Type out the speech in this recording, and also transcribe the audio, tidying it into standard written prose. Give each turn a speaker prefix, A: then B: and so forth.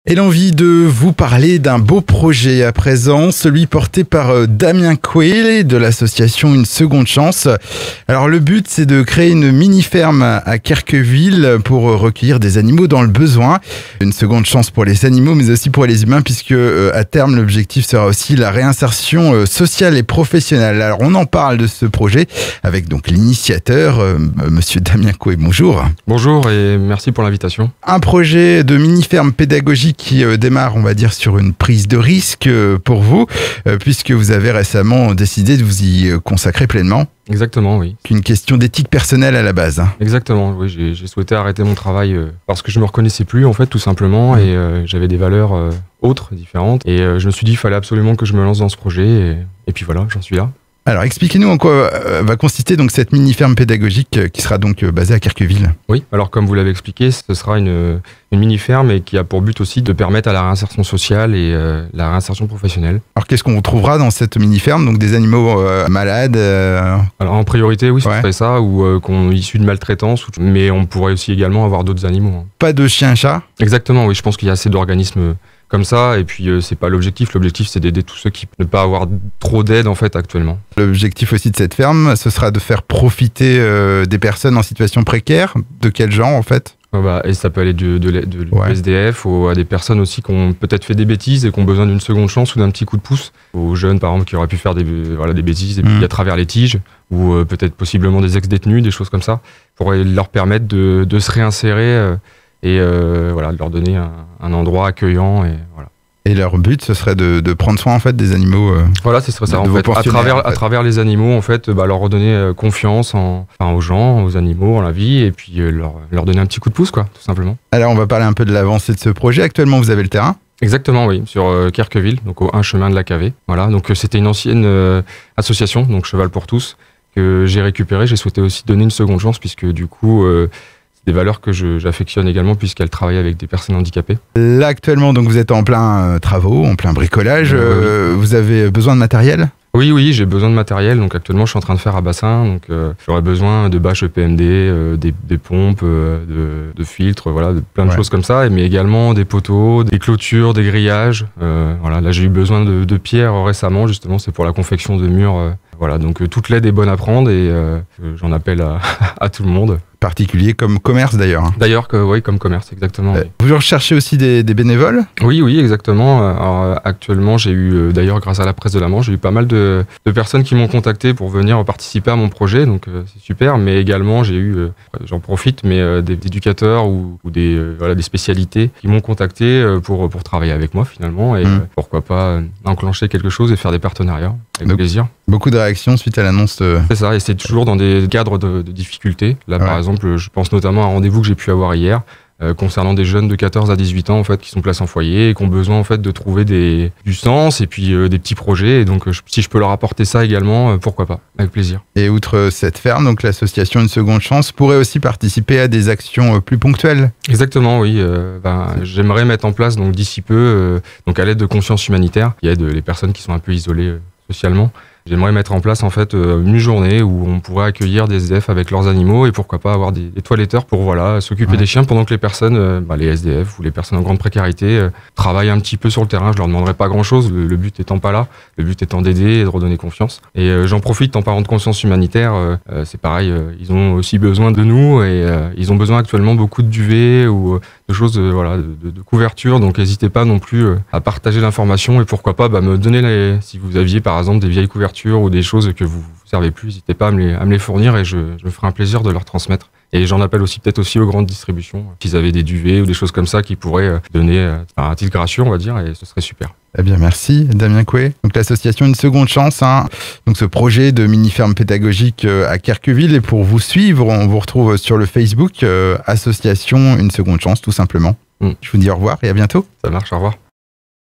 A: Et l'envie de vous parler d'un beau projet à présent, celui porté par Damien Coué de l'association Une Seconde Chance. Alors le but, c'est de créer une mini-ferme à Querqueville pour recueillir des animaux dans le besoin. Une seconde chance pour les animaux, mais aussi pour les humains, puisque à terme, l'objectif sera aussi la réinsertion sociale et professionnelle. Alors on en parle de ce projet avec donc l'initiateur, monsieur Damien Coué. Bonjour.
B: Bonjour et merci pour l'invitation.
A: Un projet de mini-ferme pédagogique qui démarre, on va dire, sur une prise de risque pour vous, puisque vous avez récemment décidé de vous y consacrer pleinement.
B: Exactement, oui.
A: Une question d'éthique personnelle à la base.
B: Exactement, oui. J'ai souhaité arrêter mon travail parce que je me reconnaissais plus, en fait, tout simplement, et j'avais des valeurs autres, différentes. Et je me suis dit, il fallait absolument que je me lance dans ce projet, et puis voilà, j'en suis là.
A: Alors, expliquez-nous en quoi va consister donc cette mini-ferme pédagogique qui sera donc basée à Querqueville.
B: Oui, alors comme vous l'avez expliqué, ce sera une mini-ferme et qui a pour but aussi de permettre à la réinsertion sociale et la réinsertion professionnelle.
A: Alors, qu'est-ce qu'on trouvera dans cette mini-ferme? Donc, des animaux malades
B: Alors, en priorité, oui, ce serait
A: ouais.
B: ça, ou issus de maltraitance, mais on pourrait aussi également avoir d'autres animaux.
A: Pas de chien-chat?
B: Exactement, oui, je pense qu'il y a assez d'organismes comme ça, et puis c'est pas l'objectif. L'objectif, c'est d'aider tous ceux qui ne pas avoir trop d'aide en fait actuellement.
A: L'objectif aussi de cette ferme, ce sera de faire profiter des personnes en situation précaire. De quel genre en fait?
B: Et ça peut aller de
A: ouais.
B: SDF à des personnes aussi qui ont peut-être fait des bêtises et qui ont besoin d'une seconde chance ou d'un petit coup de pouce. Aux jeunes par exemple qui auraient pu faire des bêtises et puis à travers les tiges, ou peut-être possiblement des ex-détenus, des choses comme ça, pour leur permettre de se réinsérer et de leur donner un endroit accueillant et voilà.
A: Et leur but, ce serait de prendre soin en fait des animaux.
B: Voilà, ce serait ça en fait. À travers les animaux, en fait, leur redonner confiance aux gens, aux animaux, en la vie, et puis leur donner un petit coup de pouce, quoi, tout simplement.
A: Alors, on va parler un peu de l'avancée de ce projet. Actuellement, vous avez le terrain?
B: Exactement, oui, sur Querqueville, donc au 1 chemin de la Cavée. Voilà, donc c'était une ancienne association, donc Cheval pour tous, que j'ai récupéré. J'ai souhaité aussi donner une seconde chance, puisque du coup, des valeurs que j'affectionne également puisqu'elle travaille avec des personnes handicapées.
A: Là actuellement, donc vous êtes en plein travaux, en plein bricolage. Oui. Vous avez besoin de matériel?
B: Oui, j'ai besoin de matériel. Donc actuellement, je suis en train de faire à bassin. Donc j'aurais besoin de bâches EPMD, des pompes, de filtres, voilà, de plein de choses comme ça. Mais également des poteaux, des clôtures, des grillages. Voilà, là j'ai eu besoin de pierres récemment. Justement, c'est pour la confection de murs. Voilà, donc toute l'aide est bonne à prendre et j'en appelle à tout le monde.
A: Particulier comme commerce d'ailleurs.
B: D'ailleurs, oui, comme commerce, exactement. Oui.
A: Vous recherchez aussi des bénévoles?
B: Oui, exactement. Alors, actuellement, j'ai eu, d'ailleurs, grâce à la presse de la Manche, j'ai eu pas mal de personnes qui m'ont contacté pour venir participer à mon projet, donc c'est super. Mais également, j'ai eu, j'en profite, mais des éducateurs ou des spécialités qui m'ont contacté pour travailler avec moi finalement et pourquoi pas enclencher quelque chose et faire des partenariats avec plaisir.
A: Beaucoup de réactions suite à l'annonce.
B: C'est ça, et c'est toujours dans des cadres de difficultés. Là, par exemple, je pense notamment à un rendez-vous que j'ai pu avoir hier concernant des jeunes de 14 à 18 ans en fait, qui sont placés en foyer et qui ont besoin en fait, de trouver du sens et puis des petits projets. Et donc, si je peux leur apporter ça également, pourquoi pas, avec plaisir.
A: Et outre cette ferme, donc l'association Une Seconde Chance pourrait aussi participer à des actions plus ponctuelles.
B: Exactement, oui. J'aimerais mettre en place donc d'ici peu, donc à l'aide de Conscience Humanitaire, qui aide les personnes qui sont un peu isolées socialement. J'aimerais mettre en place en fait une journée où on pourrait accueillir des SDF avec leurs animaux et pourquoi pas avoir des toiletteurs pour s'occuper des chiens pendant que les personnes, les SDF ou les personnes en grande précarité travaillent un petit peu sur le terrain. Je leur demanderai pas grand chose, le but étant pas là, le but étant d'aider et de redonner confiance. Et j'en profite en parlant de conscience humanitaire, c'est pareil, ils ont aussi besoin de nous et ils ont besoin actuellement beaucoup de duvets ou de choses de couverture, donc n'hésitez pas non plus à partager l'information et pourquoi pas me donner si vous aviez par exemple des vieilles couvertures ou des choses que vous servez plus, n'hésitez pas à me les fournir et je me ferai un plaisir de leur transmettre. Et j'en appelle aussi peut-être aussi aux grandes distributions, s'ils avaient des duvets ou des choses comme ça qui pourraient donner un titre gratuit, on va dire, et ce serait super.
A: Eh bien, merci Damien Coué. Donc l'association Une Seconde Chance, donc ce projet de mini-ferme pédagogique à Querqueville. Et pour vous suivre, on vous retrouve sur le Facebook association Une Seconde Chance, tout simplement. Je vous dis au revoir et à bientôt.
B: Ça marche, au revoir.